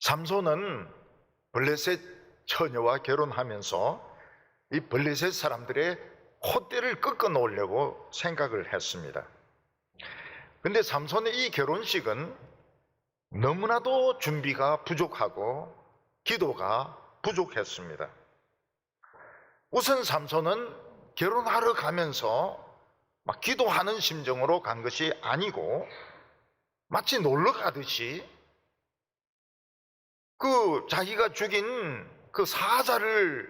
삼손은 블레셋 처녀와 결혼하면서 이 블레셋 사람들의 콧대를 꺾어 놓으려고 생각을 했습니다. 근데 삼손의 이 결혼식은 너무나도 준비가 부족하고 기도가 부족했습니다. 우선 삼손은 결혼하러 가면서 막 기도하는 심정으로 간 것이 아니고 마치 놀러 가듯이 자기가 죽인 그 사자를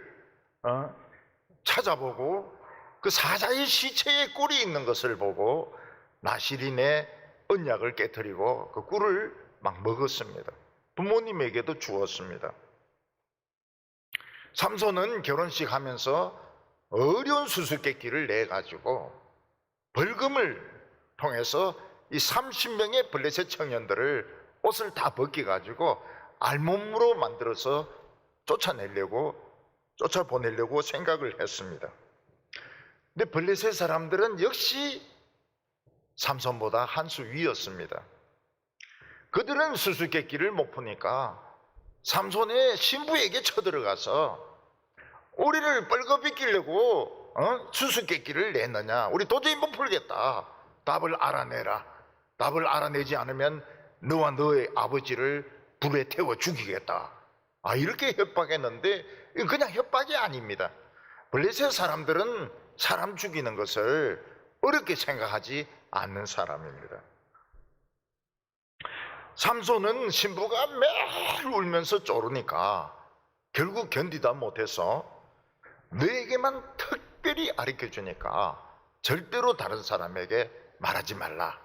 찾아보고 그 사자의 시체에 꿀이 있는 것을 보고 나시린의 언약을 깨뜨리고 그 꿀을 막 먹었습니다. 부모님에게도 주었습니다. 삼손은 결혼식 하면서 어려운 수수께끼를 내가지고 벌금을 통해서 이 30명의 블레셋 청년들을 옷을 다 벗겨가지고 알몸으로 만들어서 쫓아보내려고 생각을 했습니다. 근데 블레셋 사람들은 역시 삼손보다 한 수 위였습니다. 그들은 수수께끼를 못 푸니까 삼손의 신부에게 쳐들어가서 우리를 뻘거벗기려고 수수께끼를 냈느냐, 우리 도저히 못 풀겠다, 답을 알아내라, 답을 알아내지 않으면 너와 너의 아버지를 불에 태워 죽이겠다, 이렇게 협박했는데 그냥 협박이 아닙니다. 블레셋 사람들은 사람 죽이는 것을 어렵게 생각하지 않는 사람입니다. 삼손은 신부가 매일 울면서 쪼르니까 결국 견디다 못해서 너에게만 특별히 가르쳐주니까 절대로 다른 사람에게 말하지 말라,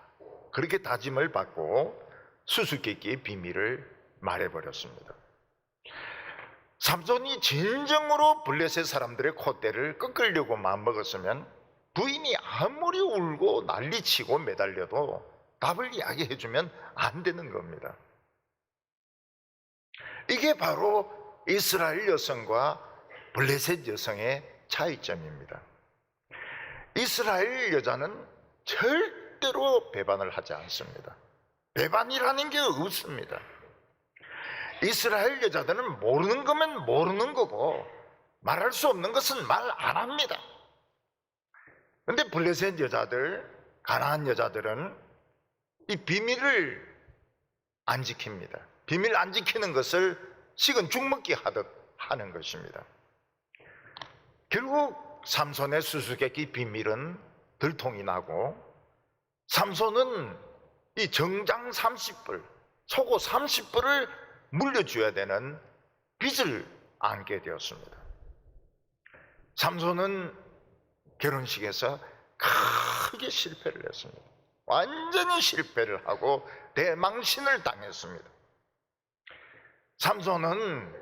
그렇게 다짐을 받고 수수께끼의 비밀을 말해버렸습니다. 삼손이 진정으로 블레셋 사람들의 콧대를 꺾으려고 마음먹었으면 부인이 아무리 울고 난리치고 매달려도 답을 이야기해주면 안 되는 겁니다. 이게 바로 이스라엘 여성과 블레셋 여성의 차이점입니다. 이스라엘 여자는 절대로 배반을 하지 않습니다. 배반이라는 게 없습니다. 이스라엘 여자들은 모르는 거면 모르는 거고 말할 수 없는 것은 말 안 합니다. 그런데 블레셋 여자들, 가나안 여자들은 이 비밀을 안 지킵니다. 비밀 안 지키는 것을 식은 죽 먹기 하듯 하는 것입니다. 결국 삼손의 수수께끼 비밀은 들통이 나고 삼손은 이 정장 30불, 속옷 30불을 물려줘야 되는 빚을 안게 되었습니다. 삼손은 결혼식에서 크게 실패를 했습니다. 완전히 실패를 하고 대망신을 당했습니다. 삼손은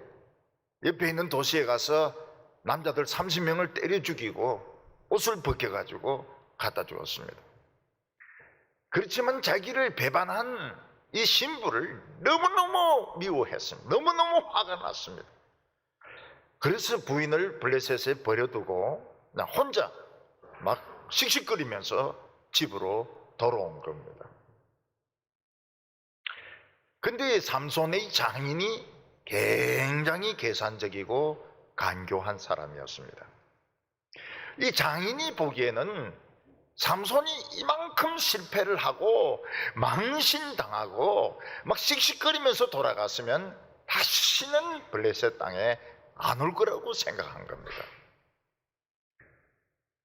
옆에 있는 도시에 가서 남자들 30명을 때려 죽이고 옷을 벗겨가지고 갖다 주었습니다. 그렇지만 자기를 배반한 이 신부를 너무너무 미워했습니다. 너무너무 화가 났습니다. 그래서 부인을 블레셋에 버려두고 혼자 막 씩씩거리면서 집으로 돌아온 겁니다. 근데 삼손의 장인이 굉장히 계산적이고 간교한 사람이었습니다. 이 장인이 보기에는 삼손이 이만큼 실패를 하고 망신당하고 막 씩씩거리면서 돌아갔으면 다시는 블레셋 땅에 안 올 거라고 생각한 겁니다.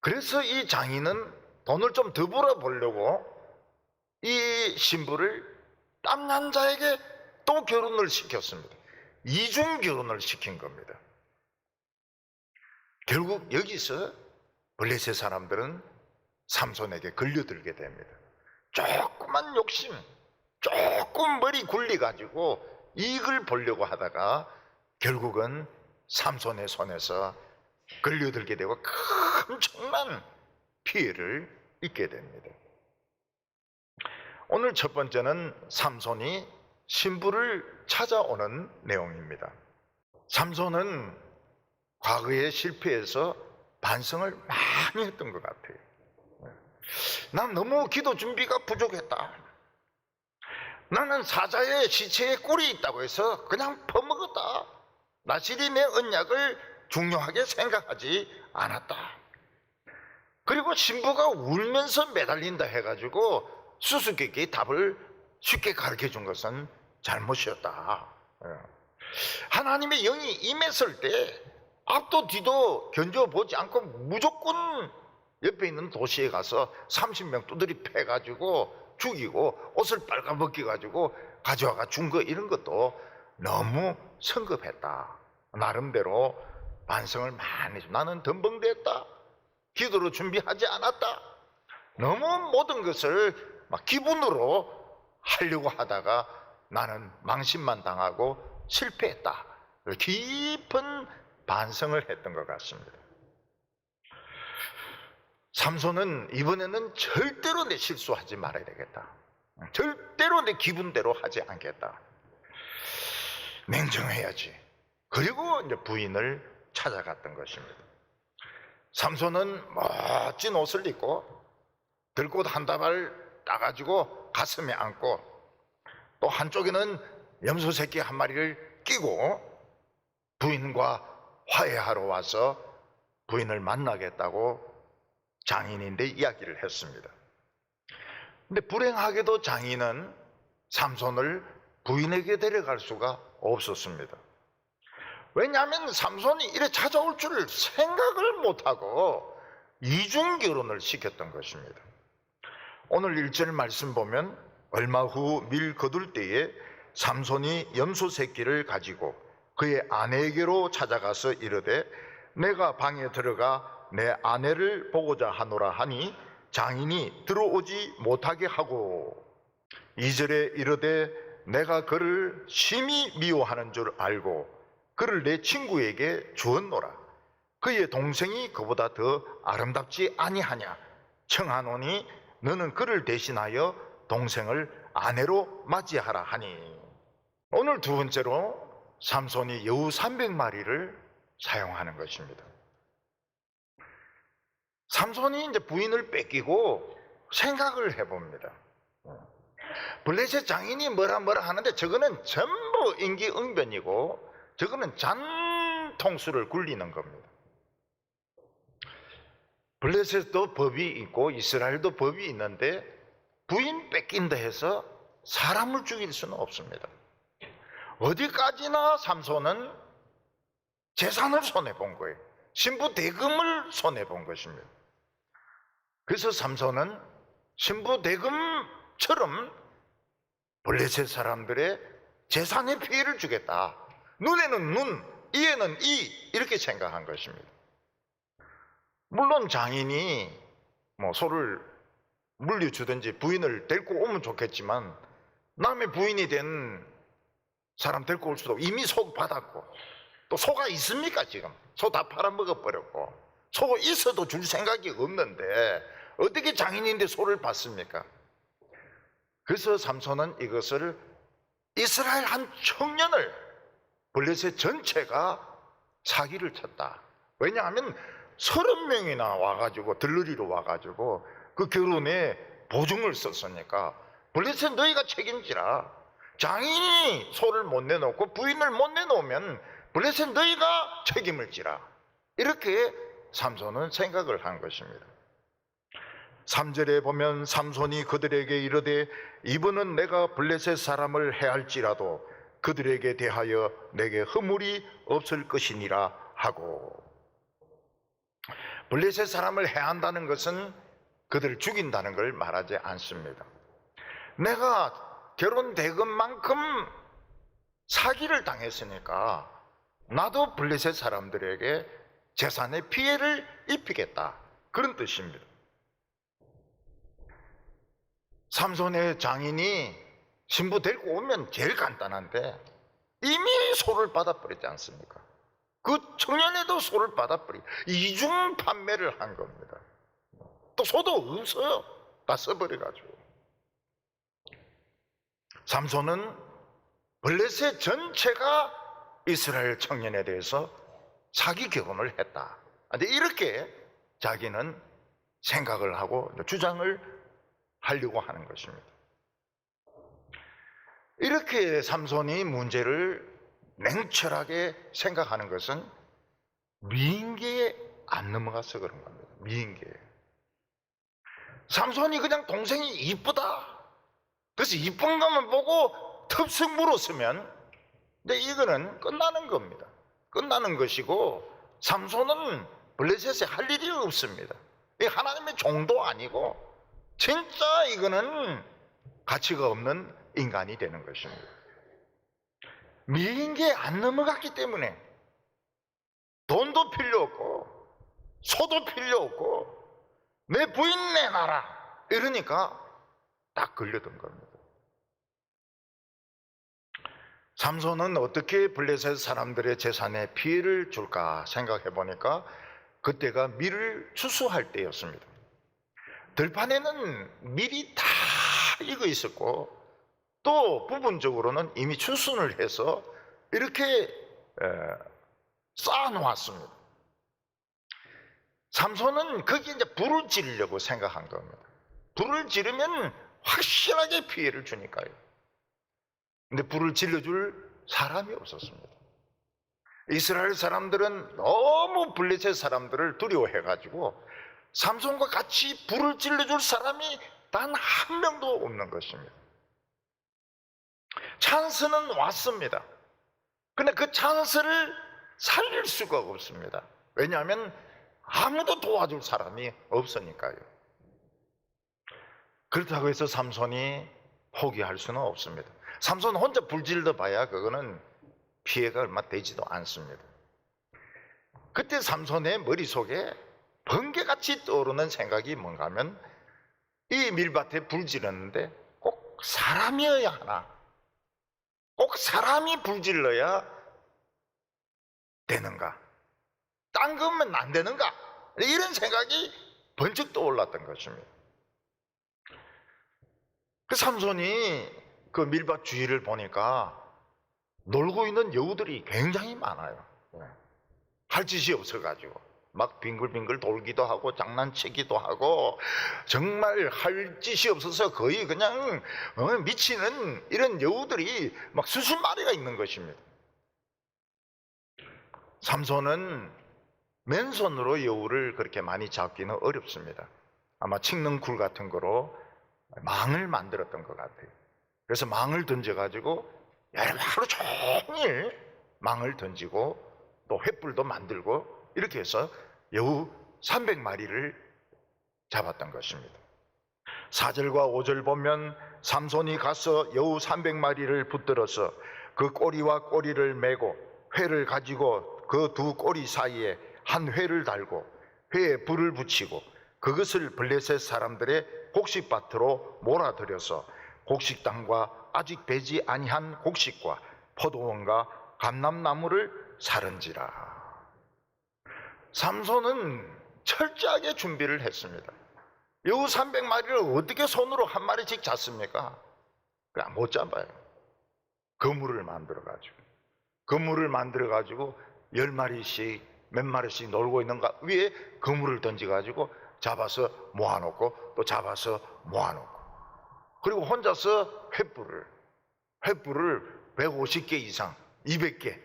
그래서 이 장인은 돈을 좀 더 벌어보려고 이 신부를 딴 남자에게 또 결혼을 시켰습니다. 이중 결혼을 시킨 겁니다. 결국 여기서 블레셋 사람들은 삼손에게 걸려들게 됩니다. 조그만 욕심, 조금 머리 굴려가지고 이익을 보려고 하다가 결국은 삼손의 손에서 걸려들게 되고 엄청난 피해를 입게 됩니다. 오늘 첫 번째는 삼손이 신부를 찾아오는 내용입니다. 삼손은 과거에 실패해서 반성을 많이 했던 것 같아요. 난 너무 기도 준비가 부족했다. 나는 사자의 시체에 꿀이 있다고 해서 그냥 퍼먹었다. 나실이 내 언약을 중요하게 생각하지 않았다. 그리고 신부가 울면서 매달린다 해가지고 수수께끼 답을 쉽게 가르쳐준 것은 잘못이었다. 하나님의 영이 임했을 때 앞도 뒤도 견뎌보지 않고 무조건 옆에 있는 도시에 가서 30명 두드리 패가지고 죽이고 옷을 빨가벗겨가지고 가져와가 준 거, 이런 것도 너무 성급했다. 나름대로 반성을 많이 했어. 나는 덤벙댔다. 기도로 준비하지 않았다. 너무 모든 것을 막 기분으로 하려고 하다가 나는 망신만 당하고 실패했다. 깊은 반성을 했던 것 같습니다. 삼손은 이번에는 절대로 내 실수하지 말아야 되겠다. 절대로 내 기분대로 하지 않겠다. 냉정해야지. 그리고 이제 부인을 찾아갔던 것입니다. 삼손은 멋진 옷을 입고 들꽃 한 다발 따가지고 가슴에 안고 또 한쪽에는 염소 새끼 한 마리를 끼고 부인과 화해하러 와서 부인을 만나겠다고 장인인데 이야기를 했습니다. 근데 불행하게도 장인은 삼손을 부인에게 데려갈 수가 없었습니다. 왜냐하면 삼손이 이래 찾아올 줄 생각을 못하고 이중 결혼을 시켰던 것입니다. 오늘 1절 말씀 보면 얼마 후 밀 거둘 때에 삼손이 염소 새끼를 가지고 그의 아내에게로 찾아가서 이르되 내가 방에 들어가 내 아내를 보고자 하노라 하니 장인이 들어오지 못하게 하고 2절에 이르되 내가 그를 심히 미워하는 줄 알고 그를 내 친구에게 주었노라. 그의 동생이 그보다 더 아름답지 아니하냐 청하노니 너는 그를 대신하여 동생을 아내로 맞이하라 하니. 오늘 두 번째로 삼손이 여우 300마리를 사용하는 것입니다. 삼손이 이제 부인을 뺏기고 생각을 해봅니다. 블레셋 장인이 뭐라 하는데 저거는 전부 임기응변이고 저거는 잔통수를 굴리는 겁니다. 블레셋도 법이 있고 이스라엘도 법이 있는데 부인 뺏긴다 해서 사람을 죽일 수는 없습니다. 어디까지나 삼손은 재산을 손해본 거예요. 신부 대금을 손해본 것입니다. 그래서 삼손은 신부 대금처럼 블레셋 사람들의 재산에 피해를 주겠다. 눈에는 눈, 이에는 이, 이렇게 생각한 것입니다. 물론 장인이 소를 물려주든지 부인을 데리고 오면 좋겠지만 남의 부인이 된 사람 데리고 올 수도 없고 이미 소 받았고 또 소가 있습니까? 지금 소 다 팔아먹어버렸고 소 있어도 줄 생각이 없는데 어떻게 장인인데 소를 받습니까? 그래서 삼손은 이것을 이스라엘 한 청년을 블레셋 전체가 사기를 쳤다. 왜냐하면 30명이나 와가지고 들러리로 와가지고 그 결혼에 보증을 썼으니까 블레셋 너희가 책임지라. 장인이 소를 못 내놓고 부인을 못 내놓으면 블레셋 너희가 책임을 지라. 이렇게 삼손은 생각을 한 것입니다. 3절에 보면 삼손이 그들에게 이르되 이번은 내가 블레셋 사람을 해할지라도 그들에게 대하여 내게 허물이 없을 것이니라 하고. 블레셋 사람을 해한다는 것은 그들을 죽인다는 걸 말하지 않습니다. 내가 결혼 대금만큼 사기를 당했으니까 나도 블레셋 사람들에게 재산에 피해를 입히겠다, 그런 뜻입니다. 삼손의 장인이 신부 데리고 오면 제일 간단한데 이미 소를 받아버리지 않습니까? 그 청년에도 소를 받아버리고 이중 판매를 한 겁니다. 또 소도 없어요. 다 써버려가지고. 삼손은 블레셋 전체가 이스라엘 청년에 대해서 사기 결혼을 했다. 근데 이렇게 자기는 생각을 하고 주장을 하려고 하는 것입니다. 이렇게 삼손이 문제를 냉철하게 생각하는 것은 미인계에 안 넘어가서 그런 겁니다. 미인계에. 삼손이 그냥 동생이 이쁘다, 그래서 이쁜 것만 보고 텁석 물었으면 근데 이거는 끝나는 겁니다. 끝나는 것이고, 삼손은 블레셋에 할 일이 없습니다. 이 하나님의 종도 아니고 진짜 이거는 가치가 없는 인간이 되는 것입니다. 미인계에 안 넘어갔기 때문에 돈도 필요 없고 소도 필요 없고 내 부인 내놔라 이러니까 딱 걸려든 겁니다. 삼손은 어떻게 블레셋 사람들의 재산에 피해를 줄까 생각해 보니까 그때가 밀을 추수할 때였습니다. 들판에는 밀이 다 익어 있었고 또 부분적으로는 이미 추순을 해서 이렇게 쌓아 놓았습니다. 삼손은 거기에 이제 불을 지르려고 생각한 겁니다. 불을 지르면 확실하게 피해를 주니까요. 근데 불을 질러줄 사람이 없었습니다. 이스라엘 사람들은 너무 블레셋 사람들을 두려워해가지고 삼손과 같이 불을 질러줄 사람이 단 한 명도 없는 것입니다. 찬스는 왔습니다. 근데 그 찬스를 살릴 수가 없습니다. 왜냐하면 아무도 도와줄 사람이 없으니까요. 그렇다고 해서 삼손이 포기할 수는 없습니다. 삼손 혼자 불질러 봐야 그거는 피해가 얼마 되지도 않습니다. 그때 삼손의 머릿속에 번개같이 떠오르는 생각이 뭔가 하면 이 밀밭에 불 지르는데 꼭 사람이어야 하나, 꼭 사람이 불질러야 되는가, 딴 거면 안 되는가, 이런 생각이 번쩍 떠올랐던 것입니다. 그 삼손이 그 밀밭 주위를 보니까 놀고 있는 여우들이 굉장히 많아요. 할 짓이 없어가지고 막 빙글빙글 돌기도 하고 장난치기도 하고 정말 할 짓이 없어서 거의 그냥 미치는 이런 여우들이 막 수십 마리가 있는 것입니다. 삼손은 맨손으로 여우를 그렇게 많이 잡기는 어렵습니다. 아마 칡능쿨 같은 거로 망을 만들었던 것 같아요. 그래서 망을 던져가지고 하루 종일 망을 던지고 또 횃불도 만들고 이렇게 해서 여우 300마리를 잡았던 것입니다. 4절과 5절 보면 삼손이 가서 여우 300마리를 붙들어서 그 꼬리와 꼬리를 메고 회를 가지고 그 두 꼬리 사이에 한 회를 달고 회에 불을 붙이고 그것을 블레셋 사람들의 곡식밭으로 몰아들여서 곡식당과 아직 배지 아니한 곡식과 포도원과 감람나무를 사른지라. 삼손은 철저하게 준비를 했습니다. 여우 300마리를 어떻게 손으로 한 마리씩 잡습니까? 그냥 못 잡아요. 그물을 만들어가지고 10마리씩 몇 마리씩 놀고 있는가 위에 그물을 던져가지고 잡아서 모아놓고 또 잡아서 모아놓고 그리고 혼자서 횃불을 150개 이상 200개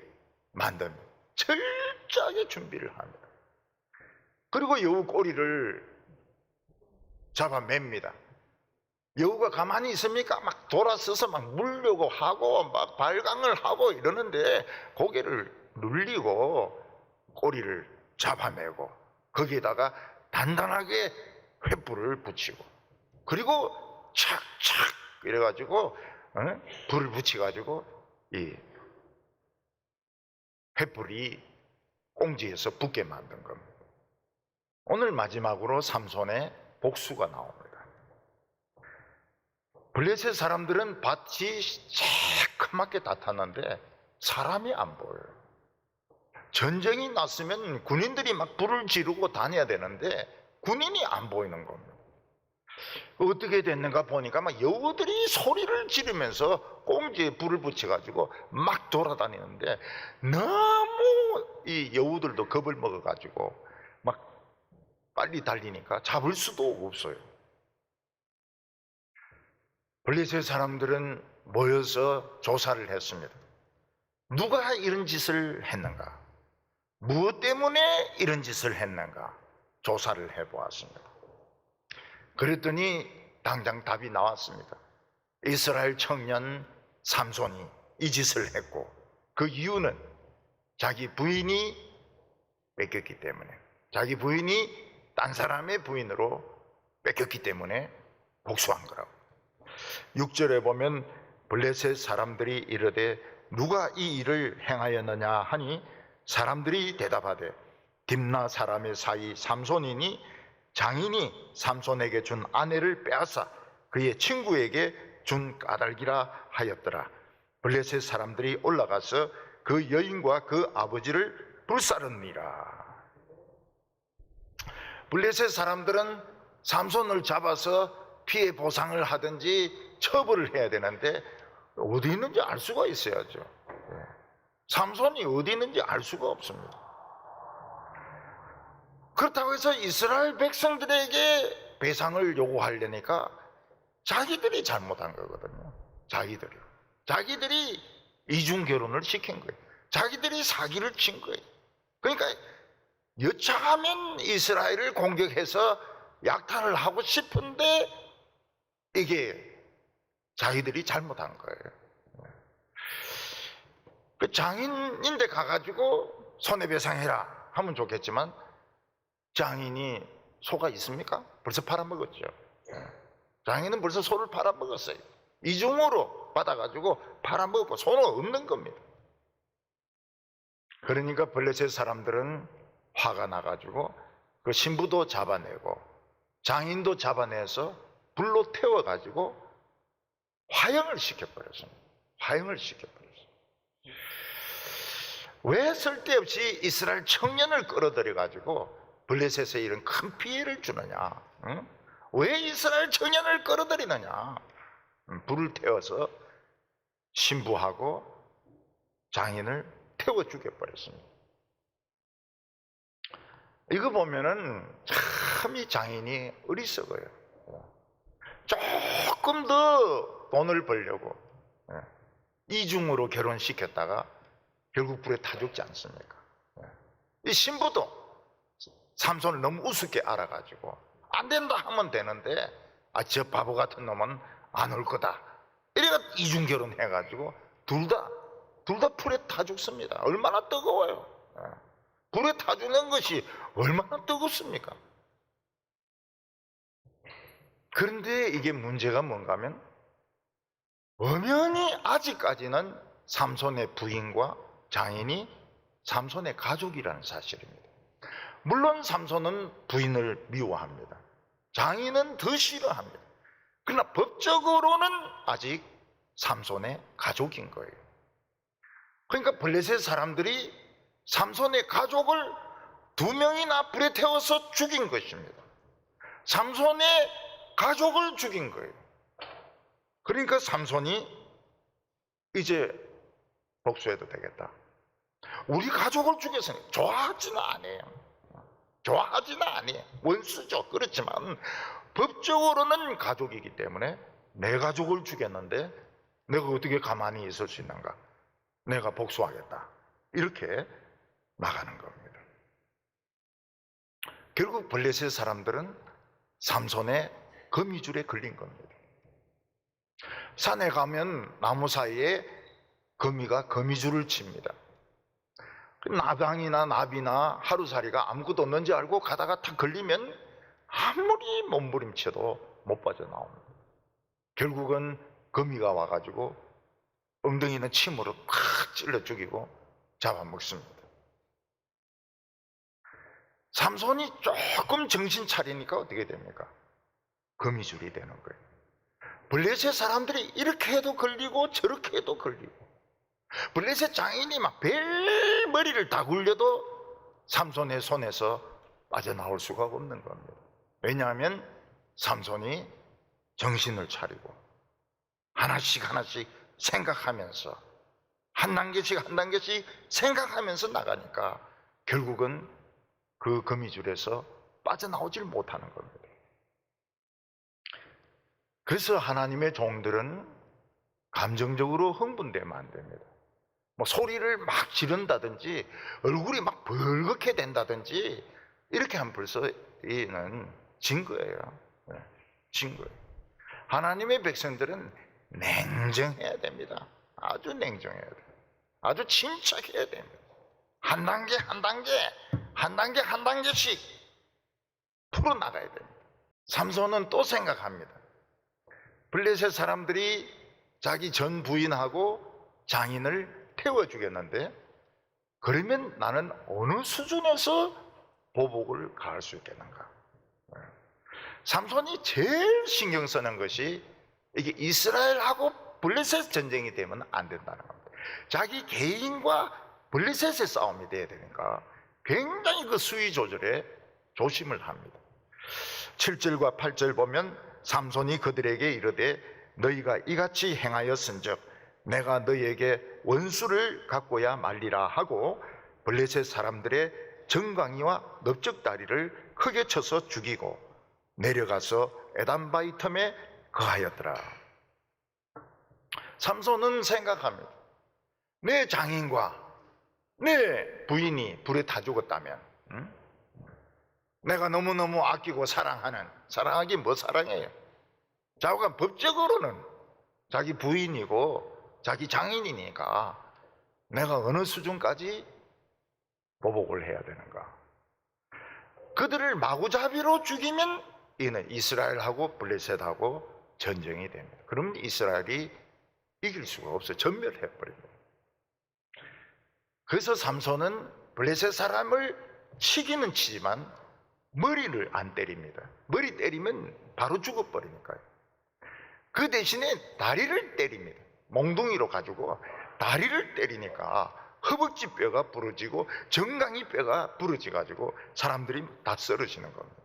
만듭니다. 철저하게 준비를 합니다. 그리고 여우 꼬리를 잡아맵니다. 여우가 가만히 있습니까? 막 돌아서서 막 물려고 하고 막 발광을 하고 이러는데 고개를 눌리고 꼬리를 잡아매고 거기에다가 단단하게 횃불을 붙이고 그리고 착착 이래가지고 불을 붙여가지고 이 횃불이 꽁지에서 붙게 만든 겁니다. 오늘 마지막으로 삼손의 복수가 나옵니다. 블레셋 사람들은 밭이 새카맣게 다 탔는데 사람이 안 보여요. 전쟁이 났으면 군인들이 막 불을 지르고 다녀야 되는데 군인이 안 보이는 겁니다. 어떻게 됐는가 보니까 막 여우들이 소리를 지르면서 꽁지에 불을 붙여가지고 막 돌아다니는데 너무 이 여우들도 겁을 먹어가지고 막 빨리 달리니까 잡을 수도 없어요. 블레셋 사람들은 모여서 조사를 했습니다. 누가 이런 짓을 했는가? 무엇 때문에 이런 짓을 했는가? 조사를 해보았습니다. 그랬더니 당장 답이 나왔습니다. 이스라엘 청년 삼손이 이 짓을 했고, 그 이유는 자기 부인이 뺏겼기 때문에, 자기 부인이 딴 사람의 부인으로 뺏겼기 때문에 복수한 거라고. 6절에 보면 블레셋 사람들이 이르되 누가 이 일을 행하였느냐 하니 사람들이 대답하되 딥나 사람의 사이 삼손이니 장인이 삼손에게 준 아내를 빼앗아 그의 친구에게 준 까닭이라 하였더라. 블레셋 사람들이 올라가서 그 여인과 그 아버지를 불사르니라. 블레셋 사람들은 삼손을 잡아서 피해 보상을 하든지 처벌을 해야 되는데 어디 있는지 알 수가 있어야죠. 삼손이 어디 있는지 알 수가 없습니다. 그렇다고 해서 이스라엘 백성들에게 배상을 요구하려니까 자기들이 잘못한 거거든요. 자기들이 이중 결혼을 시킨 거예요. 자기들이 사기를 친 거예요. 그러니까 여차하면 이스라엘을 공격해서 약탈을 하고 싶은데 이게 자기들이 잘못한 거예요. 그 장인인데 가가지고 손해배상해라 하면 좋겠지만 장인이 소가 있습니까? 벌써 팔아먹었죠. 장인은 벌써 소를 팔아먹었어요. 이중으로 받아가지고 팔아먹고 소는 없는 겁니다. 그러니까 블레셋 사람들은 화가 나가지고 그 신부도 잡아내고 장인도 잡아내서 불로 태워가지고 화형을 시켜버렸습니다. 왜 쓸데없이 이스라엘 청년을 끌어들여가지고 블레셋에 이런 큰 피해를 주느냐? 응? 왜 이스라엘 청년을 끌어들이느냐? 불을 태워서 신부하고 장인을 태워 죽여버렸습니다. 이거 보면은 참 이 장인이 어리석어요. 조금 더 돈을 벌려고 이중으로 결혼시켰다가 결국 불에 타 죽지 않습니까? 이 신부도 삼손을 너무 우습게 알아가지고 안 된다 하면 되는데 저 바보 같은 놈은 안 올 거다 이래가 이중 결혼해가지고 둘 다 불에 타 죽습니다. 얼마나 뜨거워요. 불에 타 죽는 것이 얼마나 뜨겁습니까? 그런데 이게 문제가 뭔가 하면 엄연히 아직까지는 삼손의 부인과 장인이 삼손의 가족이라는 사실입니다. 물론 삼손은 부인을 미워합니다. 장인은 더 싫어합니다. 그러나 법적으로는 아직 삼손의 가족인 거예요. 그러니까 블레셋 사람들이 삼손의 가족을 2명이나 불에 태워서 죽인 것입니다. 삼손의 가족을 죽인 거예요. 그러니까 삼손이 이제 복수해도 되겠다. 우리 가족을 죽였으니 좋아하지는 않아요. 원수죠. 그렇지만 법적으로는 가족이기 때문에 내 가족을 죽였는데 내가 어떻게 가만히 있을 수 있는가? 내가 복수하겠다. 이렇게 나가는 겁니다. 결국 블레셋 사람들은 삼손의 거미줄에 걸린 겁니다. 산에 가면 나무 사이에 거미가 거미줄을 칩니다. 나방이나 나비나 하루살이가 아무것도 없는지 알고 가다가 탁 걸리면 아무리 몸부림쳐도 못 빠져나옵니다. 결국은 거미가 와가지고 엉덩이는 침으로 팍 찔러 죽이고 잡아먹습니다. 삼손이 조금 정신 차리니까 어떻게 됩니까? 거미줄이 되는 거예요. 블레셋 사람들이 이렇게 해도 걸리고 저렇게 해도 걸리고 블레셋 장인이 막 별 머리를 다 굴려도 삼손의 손에서 빠져나올 수가 없는 겁니다. 왜냐하면 삼손이 정신을 차리고 하나씩 생각하면서 한 단계씩 생각하면서 나가니까 결국은 그 거미줄에서 빠져나오질 못하는 겁니다. 그래서 하나님의 종들은 감정적으로 흥분되면 안 됩니다. 뭐 소리를 막 지른다든지 얼굴이 막 벌겋게 된다든지 이렇게 하면 벌써 이는 진 거예요. 진 거예요. 하나님의 백성들은 냉정해야 됩니다. 아주 냉정해야 돼요. 아주 침착해야 됩니다. 한 단계 한 단계 한 단계 한 단계씩 풀어나가야 됩니다. 삼손은 또 생각합니다. 블레셋 사람들이 자기 전 부인하고 장인을 태워 주겠는데, 그러면 나는 어느 수준에서 보복을 가할 수 있겠는가? 삼손이 제일 신경 쓰는 것이 이게 이스라엘하고 블레셋 전쟁이 되면 안 된다는 겁니다. 자기 개인과 블레셋의 싸움이 돼야 되니까 굉장히 그 수위 조절에 조심을 합니다. 7절과 8절 보면 삼손이 그들에게 이르되 너희가 이같이 행하였은즉 내가 너희에게 원수를 갖고야 말리라 하고 블레셋 사람들의 정강이와 넓적다리를 크게 쳐서 죽이고 내려가서 에단바위 틈에 거하였더라. 삼손은 생각합니다. 내 장인과 내 부인이 불에 다 죽었다면, 내가 너무너무 아끼고 사랑하는, 사랑하긴 뭐 사랑해요. 자오가 법적으로는 자기 부인이고 자기 장인이니까 내가 어느 수준까지 보복을 해야 되는가? 그들을 마구잡이로 죽이면 이는 이스라엘하고 블레셋하고 전쟁이 됩니다. 그럼 이스라엘이 이길 수가 없어요. 전멸해 버립니다. 그래서 삼손은 블레셋 사람을 치기는 치지만 머리를 안 때립니다. 머리 때리면 바로 죽어버리니까요. 그 대신에 다리를 때립니다. 몽둥이로 가지고 다리를 때리니까 허벅지 뼈가 부러지고 정강이 뼈가 부러져가지고 사람들이 다 쓰러지는 겁니다.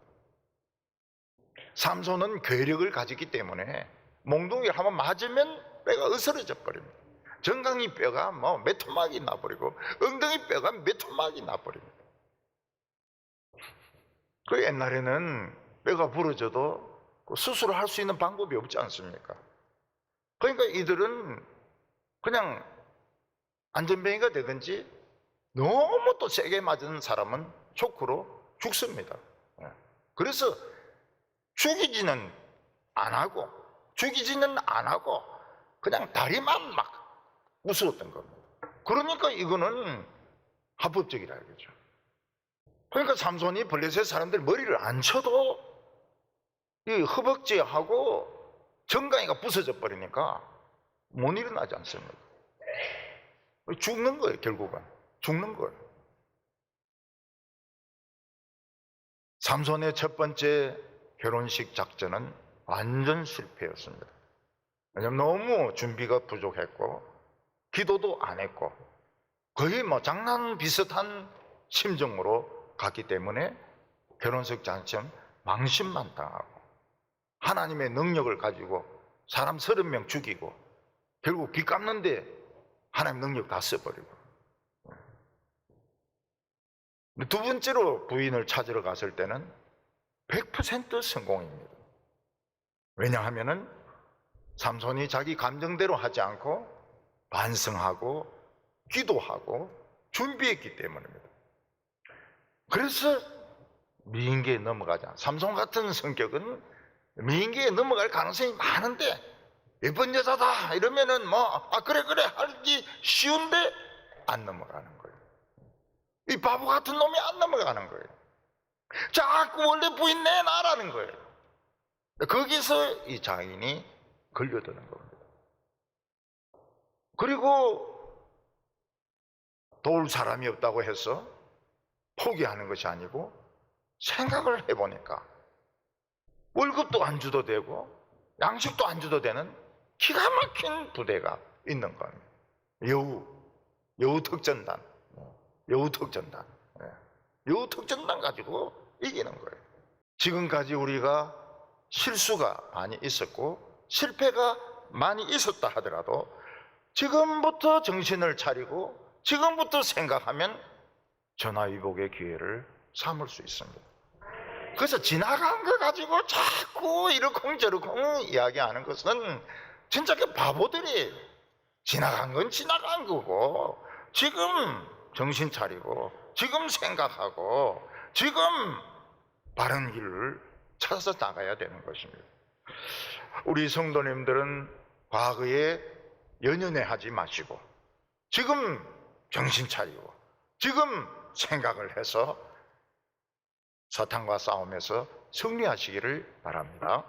삼손은 괴력을 가지기 때문에 몽둥이를 한번 맞으면 뼈가 으스러져 버립니다. 정강이 뼈가 뭐 몇 토막이 나버리고 엉덩이 뼈가 몇 토막이 나버립니다. 그 옛날에는 뼈가 부러져도 수술을 할 수 있는 방법이 없지 않습니까? 그러니까 이들은 그냥 안전뱅이가 되든지 너무 또 세게 맞은 사람은 쇼크로 죽습니다. 그래서 죽이지는 안 하고 그냥 다리만 막 부수었던 겁니다. 그러니까 이거는 합법적이라 이거죠. 그러니까 삼손이 블레셋 사람들 머리를 안 쳐도 이 허벅지하고 정강이가 부서져 버리니까 못 일어나지 않습니다. 죽는 거예요. 결국은 죽는 거예요. 삼손의 첫 번째 결혼식 작전은 완전 실패였습니다. 왜냐하면 너무 준비가 부족했고 기도도 안 했고 거의 뭐 장난 비슷한 심정으로 갔기 때문에 결혼식 작전 망신만 당하고 하나님의 능력을 가지고 사람 30명 죽이고 결국 빚 갚는데 하나님 능력 다 써버리고. 두 번째로 부인을 찾으러 갔을 때는 100% 성공입니다. 왜냐하면은 삼손이 자기 감정대로 하지 않고 반성하고 기도하고 준비했기 때문입니다. 그래서 미인계에 넘어가지 않아요. 삼손 같은 성격은 미인계에 넘어갈 가능성이 많은데 예쁜 여자다 이러면은 그래 하기 쉬운데 안 넘어가는 거예요. 이 바보 같은 놈이 안 넘어가는 거예요. 자꾸 원래 부인 내놔라는 거예요. 거기서 이 장인이 걸려드는 겁니다. 그리고 도울 사람이 없다고 해서 포기하는 것이 아니고 생각을 해보니까 월급도 안 줘도 되고 양식도 안 줘도 되는 기가 막힌 부대가 있는 겁니다. 여우특전단 가지고 이기는 거예요. 지금까지 우리가 실수가 많이 있었고 실패가 많이 있었다 하더라도 지금부터 정신을 차리고 지금부터 생각하면 전화위복의 기회를 삼을 수 있습니다. 그래서 지나간 거 가지고 자꾸 이러쿵저러쿵 이야기하는 것은 진짜 그 바보들이 지나간 건 지나간 거고 지금 정신 차리고 지금 생각하고 지금 바른 길을 찾아서 나가야 되는 것입니다. 우리 성도님들은 과거에 연연해 하지 마시고 지금 정신 차리고 지금 생각을 해서 사탄과 싸움에서 승리하시기를 바랍니다.